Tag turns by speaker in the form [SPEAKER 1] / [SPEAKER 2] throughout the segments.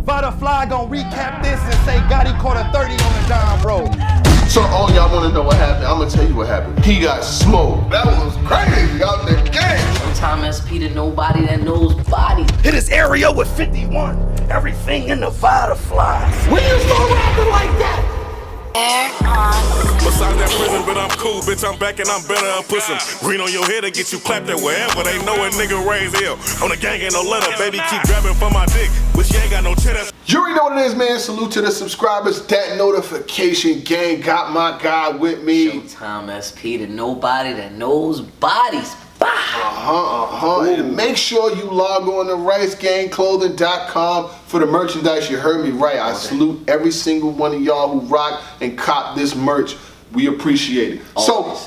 [SPEAKER 1] Vada Fly gon' recap this and say Gotti caught a 30 on the dime, bro.
[SPEAKER 2] So all y'all wanna know what happened? I'm gonna tell you what happened. He got smoked. That was crazy out the game.
[SPEAKER 3] Sometimes SP to nobody that knows body.
[SPEAKER 1] Hit his area with 51. Everything in the Vada Fly.
[SPEAKER 2] When you start rapping like that?
[SPEAKER 4] Besides that prison, but I'm cool, bitch. I'm back and I'm better than pussy. Green on your head and get you clapped at wherever. They know a nigga raised hell. On the gang ain't no letter, baby. Keep grabbing for my dick. Wish you ain't got no cheddar.
[SPEAKER 2] You already know what it is, man. Salute to the subscribers. That notification gang got my guy with me.
[SPEAKER 3] Showtime SP to nobody that knows bodies.
[SPEAKER 2] And make sure you log on to RiceGangClothing.com for the merchandise. You heard me right. I salute every single one of y'all who rock and cop this merch. We appreciate it. So,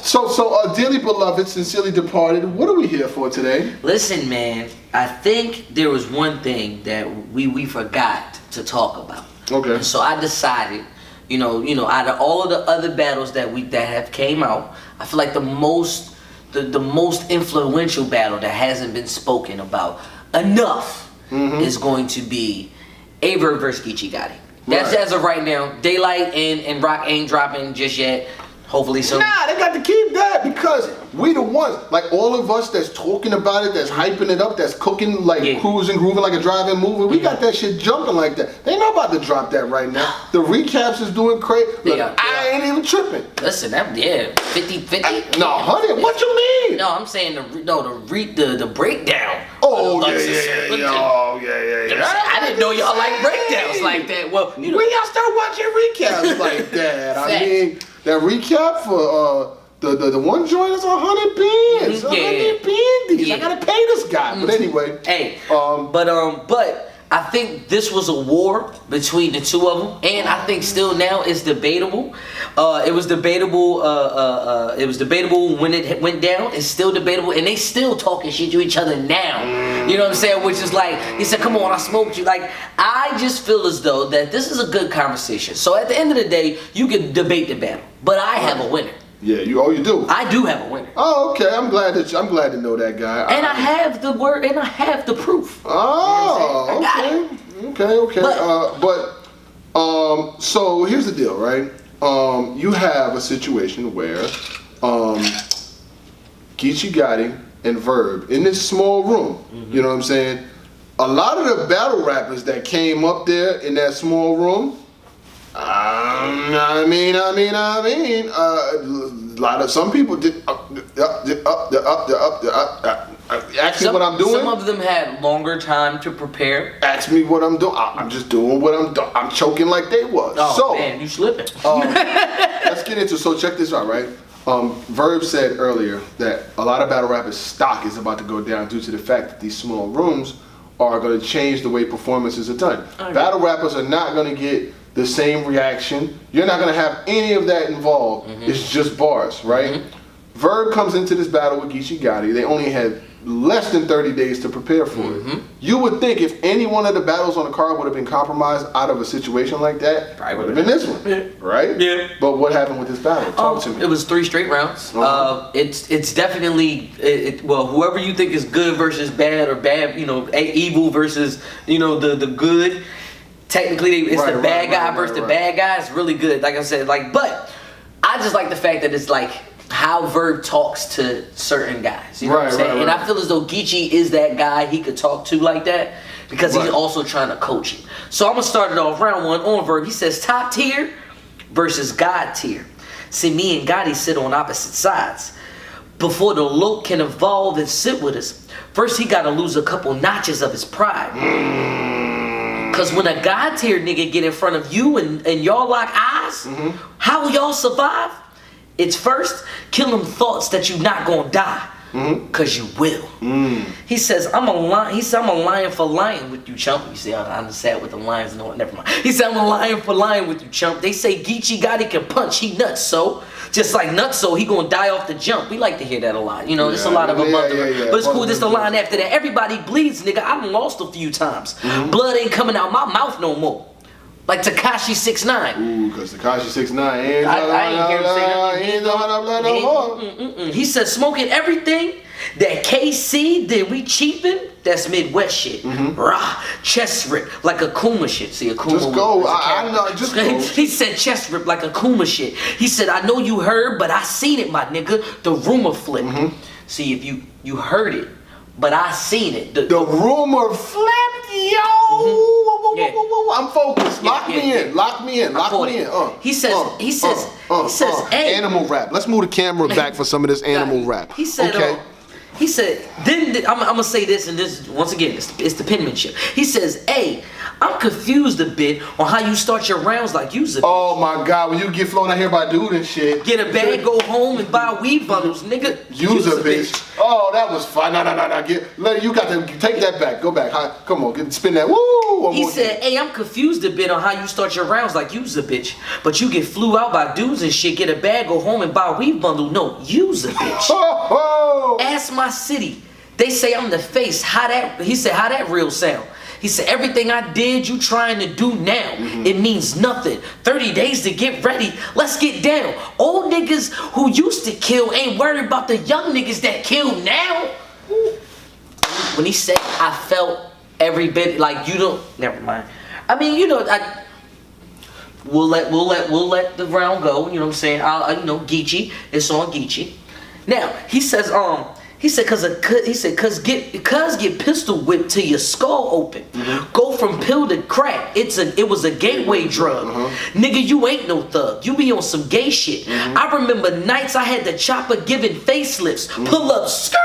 [SPEAKER 2] dearly beloved, sincerely departed, what are we here for today?
[SPEAKER 3] Listen, man, I think there was one thing that we forgot to talk about.
[SPEAKER 2] Okay.
[SPEAKER 3] And so I decided, you know, out of all of the other battles that have came out, I feel like the most influential battle that hasn't been spoken about enough is going to be Verb versus Geechi Gotti. That's as of right now. Daylight and Rock ain't dropping just yet. Hopefully soon.
[SPEAKER 2] Nah, they got to keep that because we the ones, like all of us that's talking about it, that's hyping it up, that's cooking, like cruising, grooving like a drive-in movie. We got that shit jumping like that. They not about to drop that right now. The recaps is doing crazy. I ain't even tripping.
[SPEAKER 3] Listen, 50-50.
[SPEAKER 2] No, 100. What you mean?
[SPEAKER 3] No, I'm saying the breakdown.
[SPEAKER 2] Oh yeah.
[SPEAKER 3] I didn't know y'all like breakdowns like that. Well,
[SPEAKER 2] when y'all start watching recaps like that, I mean, that recap for the one joint is 100 bands. 100 bandies. I gotta pay this guy. But anyway,
[SPEAKER 3] but I think this was a war between the two of them, and I think still now it's debatable. It was debatable. It was debatable when it went down. It's still debatable, and they still talking shit to each other now. You know what I'm saying? Which is like, he said, "Come on, I smoked you." Like, I just feel as though that this is a good conversation. So at the end of the day, you can debate the battle, but I have a winner.
[SPEAKER 2] Yeah, you do.
[SPEAKER 3] I do have a winner.
[SPEAKER 2] Oh, okay. I'm glad to know that guy.
[SPEAKER 3] And I have the word, and I have the proof.
[SPEAKER 2] Oh,
[SPEAKER 3] you know
[SPEAKER 2] okay. So here's the deal, right? You have a situation where Geechi Gotti and Verb in this small room. You know what I'm saying? A lot of the battle rappers that came up there in that small room. I mean, a lot of some people did ask me what I'm doing.
[SPEAKER 3] Some of them had longer time to prepare.
[SPEAKER 2] Ask me what I'm doing. I'm just doing what I'm doing. I'm choking like they was.
[SPEAKER 3] Oh man, you slipping.
[SPEAKER 2] Let's get into. So check this out, right? Verb said earlier that a lot of battle rappers' stock is about to go down due to the fact that these small rooms are going to change the way performances are done. Battle rappers are not going to get the same reaction. You're not going to have any of that involved. It's just bars, right? Verb comes into this battle with Geechi Gotti. They only had less than 30 days to prepare for it. You would think if any one of the battles on the card would have been compromised out of a situation like that, it would have been this one, right? Yeah. But what happened with this battle? Talk to me.
[SPEAKER 3] It was 3 straight rounds. It's definitely well, whoever you think is good versus bad, or bad, evil versus the good. Technically, it's the bad guy versus the bad guy. It's really good, like I said. But I just like the fact that it's like how Verb talks to certain guys. You know what I'm saying? And I feel as though Geechi is that guy he could talk to like that because he's also trying to coach him. So I'm gonna start it off round 1 on Verb. He says top tier versus God tier. See, me and Gotti sit on opposite sides. Before the look can evolve and sit with us, first he gotta lose a couple notches of his pride. Cause when a God tier nigga get in front of you and y'all lock eyes, how will y'all survive? It's first, kill them thoughts that you not gonna die. Cause you will. He says, I'm a lion for lying with you, chump. You see, I done sat with the lions. No, never mind. He said, I'm a lion for lying with you, chump. They say Geechi Gotti can punch, he nuts, so. Just like nuts, so he gonna die off the jump. We like to hear that a lot. There's a lot of them under it. But it's cool, this the line after that. Everybody bleeds, nigga. I done lost a few times. Blood ain't coming out my mouth no more. Like Tekashi 6ix9ine.
[SPEAKER 2] Ooh, cause Tekashi 6ix9ine
[SPEAKER 3] I ain't hear him say that. He said smoking everything That KC, then we cheapin', that's Midwest shit. Rah, chest rip like a Kuma shit. See, a Kuma.
[SPEAKER 2] Just go. I know. Just go.
[SPEAKER 3] He said chest rip like a Kuma shit. He said, I know you heard, but I seen it, my nigga. The rumor flip. See, if you heard it, but I seen it.
[SPEAKER 2] The rumor flipped, yo. I'm focused. Lock me in. Lock me in.
[SPEAKER 3] He says, hey.
[SPEAKER 2] Animal rap. Let's move the camera back for some of this animal rap.
[SPEAKER 3] He said,
[SPEAKER 2] okay.
[SPEAKER 3] He said, then I'm gonna say this, and this once again, it's the penmanship. He says, hey, I'm confused a bit on how you start your rounds like you's a bitch.
[SPEAKER 2] Oh my God, when you get flown out here by dude and shit.
[SPEAKER 3] Get a bag, go home and buy weed bundles, nigga.
[SPEAKER 2] You's a bitch. Oh, that was fine. No. You got to take that back. Go back. Come on, spin that. Woo!
[SPEAKER 3] He said, hey, I'm confused a bit on how you start your rounds like you's a bitch. But you get flew out by dudes and shit, get a bag, go home and buy a weed bundle. No, you's a bitch. Ask my city. They say I'm the face. He said, how that real sound? He said, everything I did, you trying to do now. It means nothing. 30 days to get ready. Let's get down. Old niggas who used to kill ain't worried about the young niggas that kill now. When he said, I felt every bit like you don't. Never mind. I mean, you know, we'll let the round go. You know what I'm saying? Geechi. It's on Geechi. Now he says, cause get pistol whipped till your skull open. Go from pill to crack. It was a gateway drug. Nigga, you ain't no thug. You be on some gay shit. I remember nights I had the chopper giving facelifts. Pull up, skirt,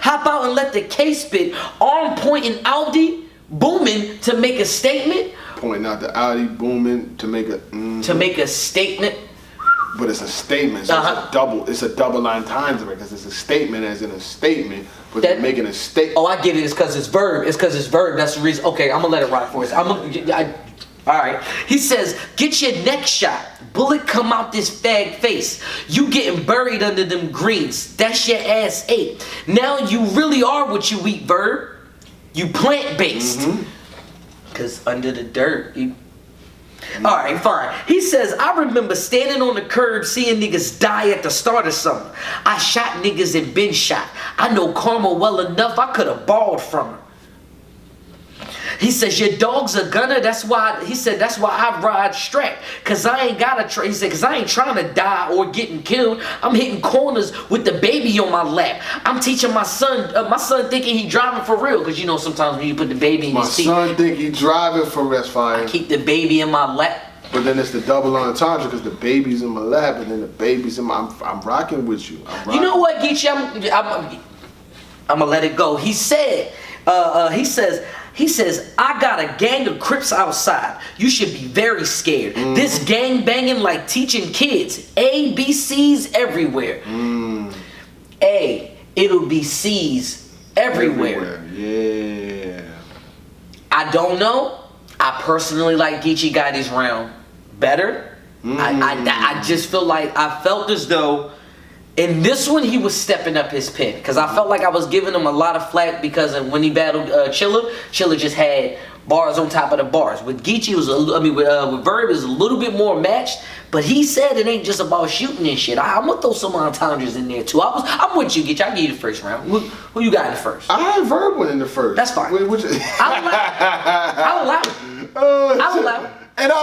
[SPEAKER 3] hop out and let the K spit. Arm pointing Audi, booming to make a statement.
[SPEAKER 2] Pointing out the Audi, booming to make a
[SPEAKER 3] to make a statement.
[SPEAKER 2] But it's a statement, so it's a double line times it because it's a statement as in a statement, but they're making a statement.
[SPEAKER 3] Oh, I get it. It's because it's verb. That's the reason. Okay, I'm gonna let it rock for us. All right. He says, get your neck shot. Bullet come out this fag face. You getting buried under them greens. That's your ass ate. Now you really are what you eat, verb. You plant based. Cause under the dirt, you. Alright, fine. He says, I remember standing on the curb seeing niggas die at the start of summer. I shot niggas and been shot. I know karma well enough, I could have balled from her. He says, your dog's a gunner, that's why I ride strapped. Cause I ain't he said, cause I ain't trying to die or getting killed. I'm hitting corners with the baby on my lap. I'm teaching my son thinking he driving for real. Cause you know sometimes when you put the baby in your seat.
[SPEAKER 2] My son think he driving for rest fire.
[SPEAKER 3] I keep the baby in my lap.
[SPEAKER 2] But then it's the double entendre because the baby's in my lap and then the baby's in my. I'm rocking with you.
[SPEAKER 3] You know what, Geechi? I'm gonna let it go. He said, he says, I got a gang of Crips outside. You should be very scared. This gang banging like teaching kids. A, B, C's everywhere. A, it'll be C's everywhere.
[SPEAKER 2] Yeah.
[SPEAKER 3] I don't know. I personally like Geechi Gotti's round better. I just feel like I felt as though in this one he was stepping up his pen because I felt like I was giving him a lot of flack because when he battled Chilla just had bars on top of the bars. With Geechi with Verb is a little bit more matched, but he said it ain't just about shooting and shit. I'm gonna throw some entendres in there too. I'm with you, Geechi. I'll give you the first round. Who you got in the first?
[SPEAKER 2] I had Verb winning the first.
[SPEAKER 3] That's fine. I'll allow it.
[SPEAKER 2] And I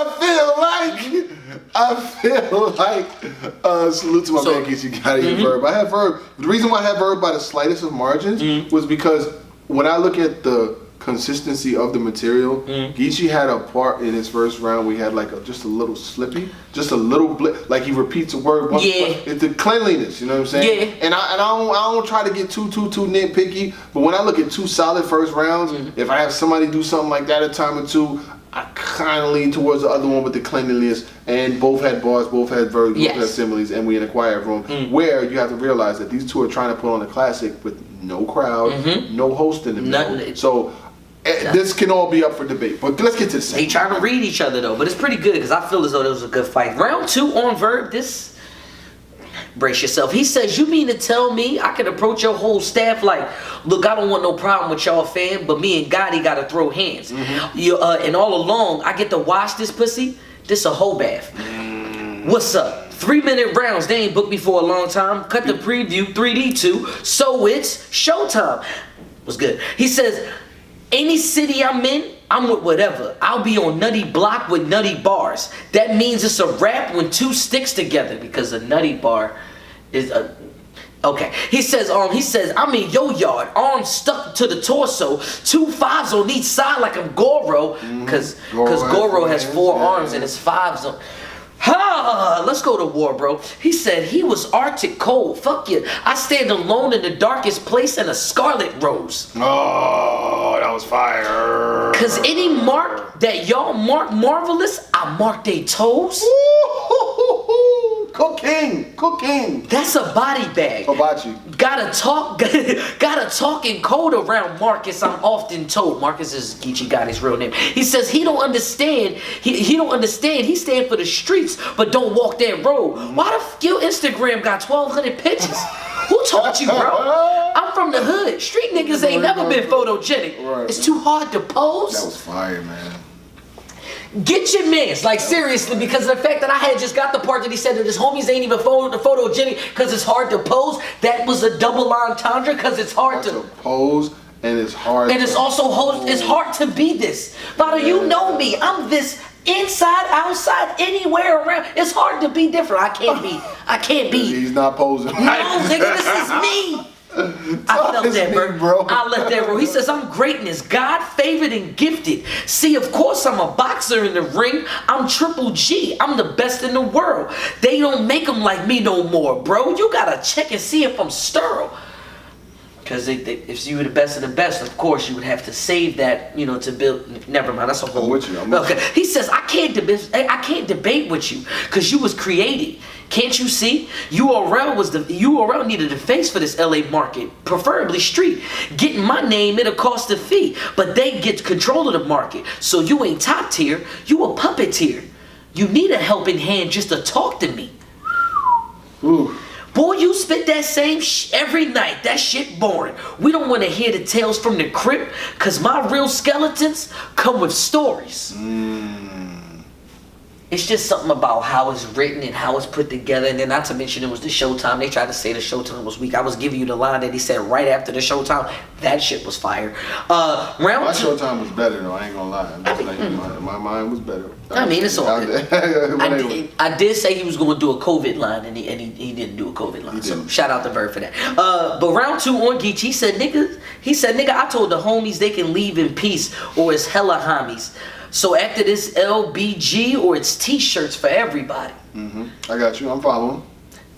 [SPEAKER 2] feel like salute to my man Geechi Gotti and Verb. I have Verb. The reason why I have Verb by the slightest of margins was because when I look at the consistency of the material, Geechi had a part in his first round. We had like just a little slippy, just a little blip, like he repeats a word once. It's the cleanliness, you know what I'm saying?
[SPEAKER 3] Yeah.
[SPEAKER 2] And I don't try to get too nitpicky, but when I look at two solid first rounds, if I have somebody do something like that a time or two, I kind of lean towards the other one with the cleanliness, and both had bars, both had verbs, both had similes, and we in a quiet room where you have to realize that these two are trying to put on a classic with no crowd, no host in the middle. So this can all be up for debate, but let's get to the second.
[SPEAKER 3] They trying to read each other though, but it's pretty good because I feel as though it was a good fight. Round 2 on Verb, brace yourself. He says, you mean to tell me I can approach your whole staff like, look, I don't want no problem with y'all, fam, but me and Gotti gotta throw hands. And all along, I get to wash this pussy. This a whole bath. What's up? 3-minute rounds. They ain't booked me for a long time. Cut the preview 3D2. So it's showtime. What's good? He says, any city I'm in, I'm with whatever. I'll be on Nutty Block with Nutty Bars. That means it's a rap when 2 sticks together because a Nutty Bar is a... Okay. He says, I'm in your yard, arms stuck to the torso, 2 5s on each side like I'm Goro, because Goro has 4 arms and it's 5s on... Ha! Let's go to war, bro. He said he was Arctic cold. Fuck you. I stand alone in the darkest place in a scarlet rose.
[SPEAKER 2] Oh, that was fire.
[SPEAKER 3] Cause any mark that y'all mark marvelous, I mark they toes.
[SPEAKER 2] Cooking.
[SPEAKER 3] That's a body bag.
[SPEAKER 2] Hibachi.
[SPEAKER 3] Gotta talk in code around Marcus, I'm often told. Marcus is Geechi Gotti's real name. He says he don't understand. He don't understand. He stand for the streets, but don't walk that road. Why the f your Instagram got 1,200 pictures? Who taught you, bro? I'm from the hood. Street niggas ain't never been photogenic.
[SPEAKER 2] Right.
[SPEAKER 3] It's too hard to pose.
[SPEAKER 2] That was fire, man.
[SPEAKER 3] Get your mans, like seriously, because of the fact that I had just got the part that he said that his homies ain't even photogenic because it's hard to pose. That was a double entendre because it's hard to
[SPEAKER 2] pose and it's hard.
[SPEAKER 3] And it's also it's hard to be this. Vada, you know me. I'm this inside, outside, anywhere around. It's hard to be different. I can't be.
[SPEAKER 2] He's not posing.
[SPEAKER 3] No, nigga, this is me. I felt that, bro. I left that, bro. He says, I'm greatness, God favored and gifted. See, of course, I'm a boxer in the ring. I'm Triple G. I'm the best in the world. They don't make them like me no more, bro. You gotta check and see if I'm sterile. Because if you were the best of the best, of course, you would have to save that, you know, to build. Never mind, that's a whole.
[SPEAKER 2] I'm with you.
[SPEAKER 3] Okay. He says, I can't debate with you because you was created. Can't you see? URL needed a face for this LA market, preferably street. Getting my name, it'll cost a fee, but they get control of the market. So you ain't top tier, you a puppeteer. You need a helping hand just to talk to me.
[SPEAKER 2] Ooh.
[SPEAKER 3] Boy, you spit that same every night. That shit boring. We don't want to hear the tales from the crypt, cause my real skeletons come with stories. It's just something about how it's written and how it's put together. And then not to mention it was the Showtime. They tried to say the Showtime was weak. I was giving you the line that he said right after the Showtime. That shit was fire.
[SPEAKER 2] My Showtime was better though. I ain't gonna lie. My mind was better.
[SPEAKER 3] I mean, it's all good. I did say he was going to do a COVID line, and he didn't do a COVID line. So shout out to Verb for that. But round 2 on Geechi, he said, nigga, I told the homies they can leave in peace, or it's hella homies. So after this LBG, or it's t-shirts for everybody.
[SPEAKER 2] I got you. I'm following.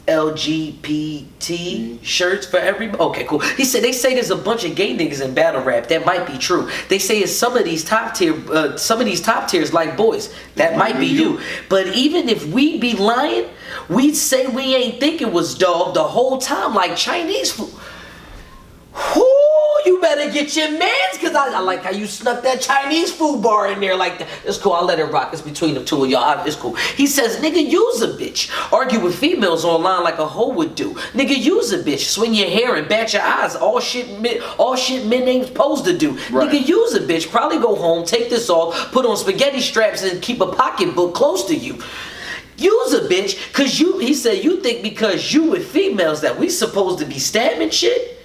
[SPEAKER 3] LGBT shirts for everybody. Okay, cool. He said they say there's a bunch of gay niggas in battle rap. That might be true. They say it's some of these top tiers like boys. That might be you. But even if we be lying, we'd say we ain't think it was dog the whole time like Chinese food. Whoo, you better get your mans, cause I like how you snuck that Chinese food bar in there like that. It's cool, I'll let it rock. It's between the two of y'all. It's cool. He says, nigga, use a bitch. Argue with females online like a hoe would do. Nigga, use a bitch. Swing your hair and bat your eyes. All shit men ain't supposed to do. Right. Nigga, use a bitch. Probably go home, take this off, put on spaghetti straps and keep a pocketbook close to you. Use a bitch, cause he said you think because you with females that we supposed to be stabbing shit?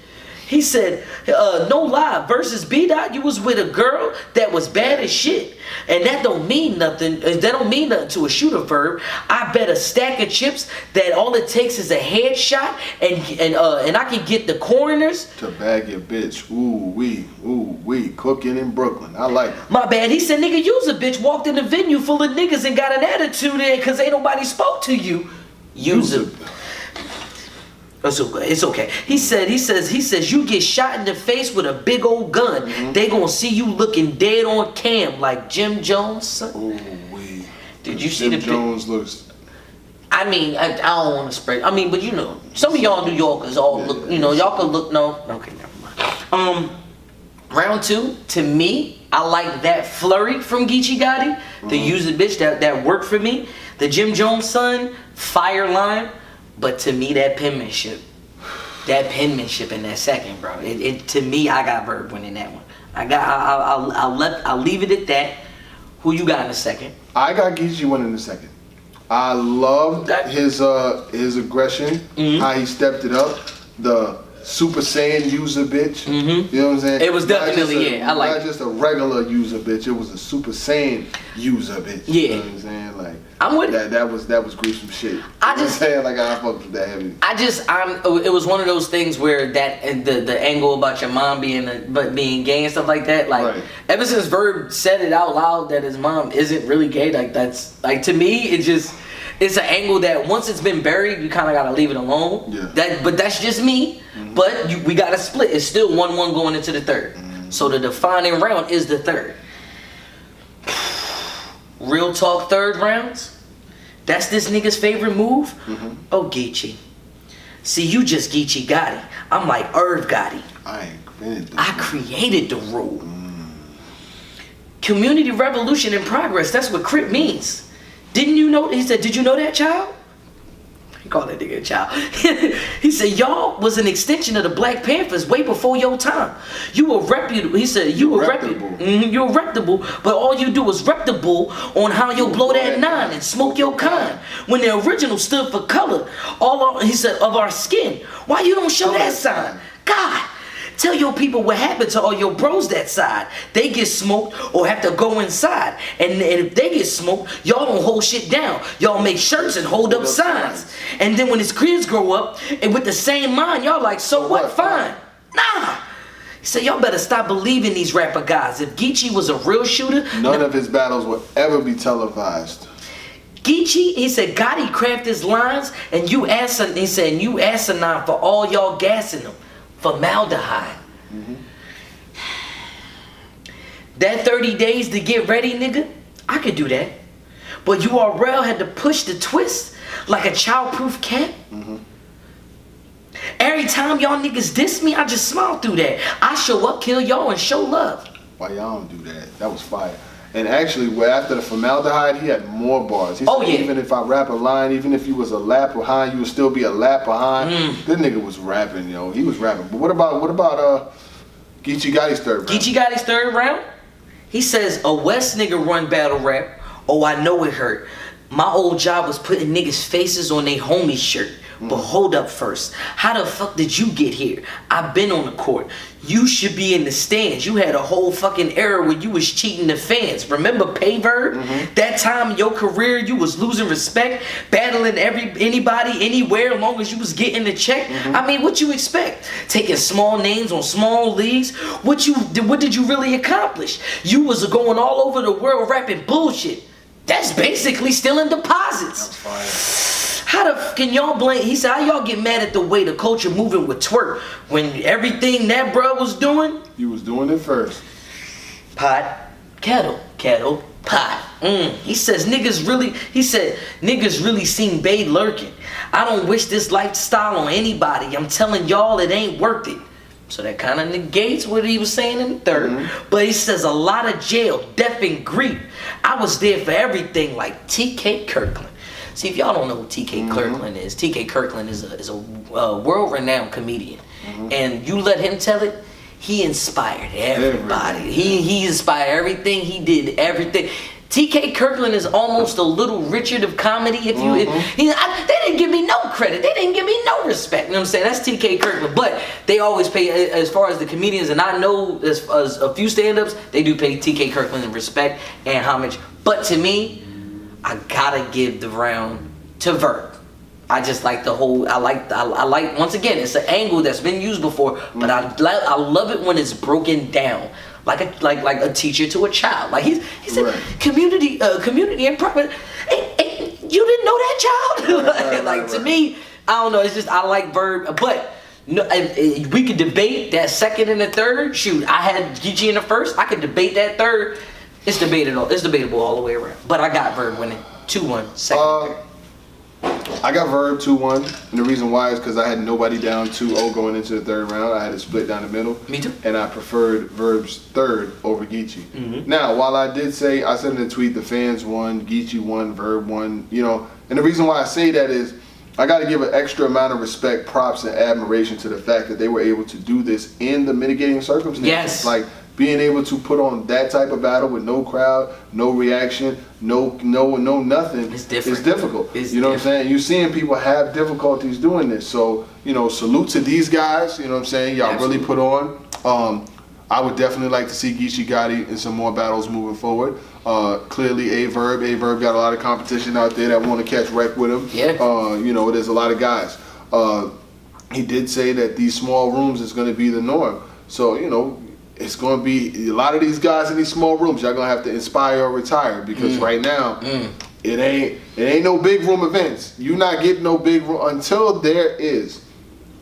[SPEAKER 3] He said, no lie, versus B-Dot, you was with a girl that was bad as shit. And that don't mean nothing. That don't mean nothing to a shooter, Verb. I bet a stack of chips that all it takes is a headshot and I can get the coroners.
[SPEAKER 2] To bag your bitch. Ooh wee, cooking in Brooklyn. I like it.
[SPEAKER 3] My bad. He said, nigga, use a bitch, walked in a venue full of niggas and got an attitude in because ain't nobody spoke to you. Use a It's okay. He says you get shot in the face with a big old gun. They gonna see you looking dead on cam like Jim Jones. Son. Did you see the
[SPEAKER 2] Jim Jones looks?
[SPEAKER 3] I mean, I don't want to spread. I mean, but you know, some of y'all New Yorkers all look. You know, y'all can look. No, okay, never mind. Round 2, to me, I like that flurry from Geechi Gotti. The use a bitch that worked for me. The Jim Jones son, fire line. But to me, that penmanship in that second, bro. To me, I got Verb winning that one. I'll leave it at that. Who you got in the second?
[SPEAKER 2] I got Geechi winning the second. I loved his aggression, how he stepped it up. The Super Saiyan user bitch. You know what I'm saying?
[SPEAKER 3] It was definitely, I like
[SPEAKER 2] not just a regular user bitch, it was a Super Saiyan user bitch.
[SPEAKER 3] Yeah.
[SPEAKER 2] You know what I'm saying? Like,
[SPEAKER 3] I'm with
[SPEAKER 2] that was gruesome shit.
[SPEAKER 3] I just
[SPEAKER 2] saying, like, I fucked with that heavy.
[SPEAKER 3] It was one of those things where that and the angle about your mom being gay and stuff like that. Like ever since Verb said it out loud that his mom isn't really gay, like that's like to me it's an angle that once it's been buried, you kind of gotta leave it alone.
[SPEAKER 2] Yeah.
[SPEAKER 3] But that's just me. But we gotta split. It's still 1-1 going into the third. So the defining round is the third. Real talk, third rounds. That's this nigga's favorite move. Oh, Geechi. See, you just Geechi Gotti. I'm like Verb Gotti. I created the rule. Community revolution in progress. That's what Crip means. Didn't you know? He said, did you know that, child? He called that nigga a child. He said, y'all was an extension of the Black Panthers way before your time. You were reputable. He said, you were reputable. You were reputable, but all you do is reputable on how you blow that 9 and smoke your kind. When the original stood for color, he said, of our skin. Why you don't show that sign? God. Tell your people what happened to all your bros that side. They get smoked or have to go inside. And if they get smoked, y'all don't hold shit down. Y'all make shirts and hold up signs. And then when his kids grow up, and with the same mind, y'all like, so what? Fine. Nah. He said, y'all better stop believing these rapper guys. If Geechi was a real shooter,
[SPEAKER 2] none of his battles would ever be televised.
[SPEAKER 3] Geechi, he said, Gotti craft his lines, and you asinine for all y'all gassing them. Formaldehyde. That 30 days to get ready, nigga, I could do that. But URL had to push the twist like a childproof cat. Every time y'all niggas diss me, I just smile through that. I show up, kill y'all, and show love.
[SPEAKER 2] Why y'all don't do that? That was fire. And actually, after the formaldehyde, he had more bars. He said, even if I rap a line, even if you was a lap behind, you would still be a lap behind. This nigga was rapping, yo. He was rapping. But what about Geechi Gotti's third round?
[SPEAKER 3] Geechi Gotti's third round? He says, a West nigga run battle rap. Oh, I know it hurt. My old job was putting niggas' faces on they homie shirt. But hold up first. How the fuck did you get here? I've been on the court. You should be in the stands. You had a whole fucking era where you was cheating the fans. Remember Verb? That time in your career you was losing respect, battling anybody, anywhere, as long as you was getting the check. I mean, what you expect? Taking small names on small leagues? What did you really accomplish? You was going all over the world rapping bullshit. That's basically stealing deposits.
[SPEAKER 2] That's fire.
[SPEAKER 3] How the f can y'all blame? He said, how y'all get mad at the way the culture moving with twerk when everything that bro was doing?
[SPEAKER 2] You was doing it first.
[SPEAKER 3] Pot, kettle, pot. He said, niggas really seen Bae lurking. I don't wish this lifestyle on anybody. I'm telling y'all it ain't worth it. So that kind of negates what he was saying in the third. But he says a lot of jail, death and grief. I was there for everything like T.K. Kirkland. See, if y'all don't know who T.K. Kirkland is, T.K. Kirkland is a world-renowned comedian. And you let him tell it, he inspired everybody. He inspired everything. He did everything. T.K. Kirkland is almost a little Richard of comedy. They didn't give me no credit. They didn't give me no respect. You know what I'm saying? That's T.K. Kirkland. But they always pay, as far as the comedians, and I know as a few stand-ups, they do pay T.K. Kirkland respect and homage. But to me, I gotta give the round to Verb. I just like the whole. I like. Once again, it's an angle that's been used before, but I love it when it's broken down, like a teacher to a child. Like he said, community and private. Hey, you didn't know that, child? To me, I don't know. It's just I like Verb, but. No, we could debate that second and the third. Shoot, I had Geechi in the first. I could debate that third. It's debatable all the way around. But I got Verb winning 2-1, second.
[SPEAKER 2] I got Verb 2-1. And the reason why is because I had nobody down 2-0 going into the third round. I had it split down the middle.
[SPEAKER 3] Me too.
[SPEAKER 2] And I preferred Verb's third over Geechi. Now, while I said in the tweet, the fans won, Geechi won, Verb won, and the reason why I say that is I got to give an extra amount of respect, props, and admiration to the fact that they were able to do this in the mitigating circumstances.
[SPEAKER 3] Yes.
[SPEAKER 2] Like, being able to put on that type of battle with no crowd, no reaction, no nothing,
[SPEAKER 3] it's different.
[SPEAKER 2] It's difficult.
[SPEAKER 3] It's
[SPEAKER 2] you know
[SPEAKER 3] different.
[SPEAKER 2] what I'm saying? You're seeing people have difficulties doing this. So, you know, salute to these guys. You know what I'm saying? Y'all
[SPEAKER 3] Absolutely.
[SPEAKER 2] really put on. I would definitely like to see Geechi Gotti in some more battles moving forward. Clearly, Verb got a lot of competition out there that want to catch wreck with him.
[SPEAKER 3] Yeah.
[SPEAKER 2] You know, there's a lot of guys. He did say that these small rooms is going to be the norm. So, you know, it's going to be a lot of these guys in these small rooms. Y'all going to have to inspire or retire because right now, it ain't no big room events. You're not getting no big room until there is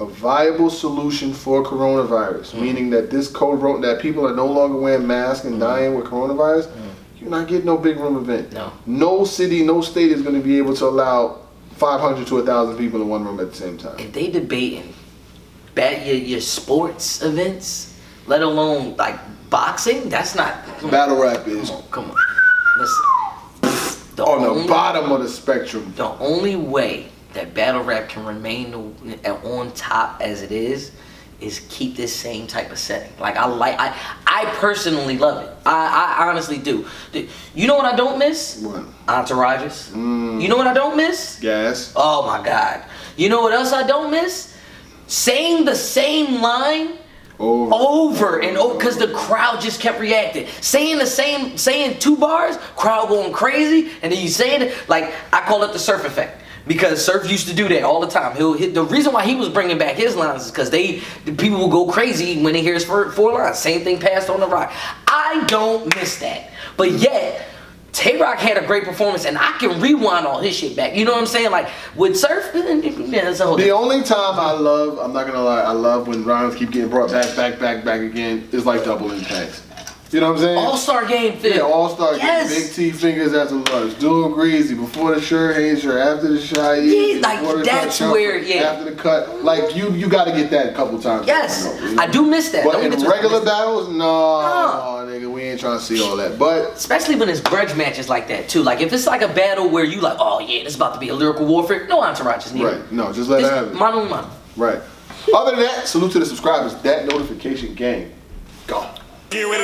[SPEAKER 2] a viable solution for coronavirus, meaning that that people are no longer wearing masks and dying with coronavirus. You're not getting no big room event. No city, no state is going to be able to allow 500 to 1,000 people in one room at the same time.
[SPEAKER 3] If they debating your sports events, let alone like boxing, that's not
[SPEAKER 2] Battle rap is
[SPEAKER 3] Come on. Listen.
[SPEAKER 2] on the bottom of the spectrum.
[SPEAKER 3] The only way that battle rap can remain on top as it is keep this same type of setting. Like I personally love it. I honestly do. You know what I don't miss?
[SPEAKER 2] What?
[SPEAKER 3] Entourages. You know what I don't miss?
[SPEAKER 2] Gas.
[SPEAKER 3] Oh my God. You know what else I don't miss? Saying the same line over and over, because the crowd just kept reacting. Saying 2 bars, crowd going crazy, and then you saying it, like, I call it the Surf effect. Because Surf used to do that all the time. He'll hit, the reason why he was bringing back his lines is because the people will go crazy when they hear his 4 lines. Same thing passed on the Rock. I don't miss that. But yet, Tay-Rock had a great performance, and I can rewind all his shit back. You know what I'm saying? Like, with Surf, it's a whole
[SPEAKER 2] The only time I'm not gonna lie, I love when rhymes keep getting brought back again, is like double impacts. You know what I'm saying?
[SPEAKER 3] All-Star Game thing.
[SPEAKER 2] Yeah, All-Star
[SPEAKER 3] Yes.
[SPEAKER 2] Game. Big T fingers after lunch. Doing greasy. Before the shirt, Hayes shirt. After the shy.
[SPEAKER 3] Yeah, like,
[SPEAKER 2] before the
[SPEAKER 3] that's
[SPEAKER 2] cut,
[SPEAKER 3] where, yeah.
[SPEAKER 2] After the cut. Like, you got to get that a couple times.
[SPEAKER 3] Yes.
[SPEAKER 2] You know?
[SPEAKER 3] I do miss that.
[SPEAKER 2] But
[SPEAKER 3] Don't
[SPEAKER 2] in
[SPEAKER 3] get twisted.
[SPEAKER 2] regular battles, no, nigga, we ain't trying to see all that. But
[SPEAKER 3] especially when it's grudge matches like that too. Like if it's like a battle where you like, oh yeah, this is about to be a lyrical warfare. No entourage is needed.
[SPEAKER 2] right, no, just let it happen.
[SPEAKER 3] Mano a mano.
[SPEAKER 2] Right. Other than that, salute to the subscribers. That notification gang. Go.
[SPEAKER 4] Get ready to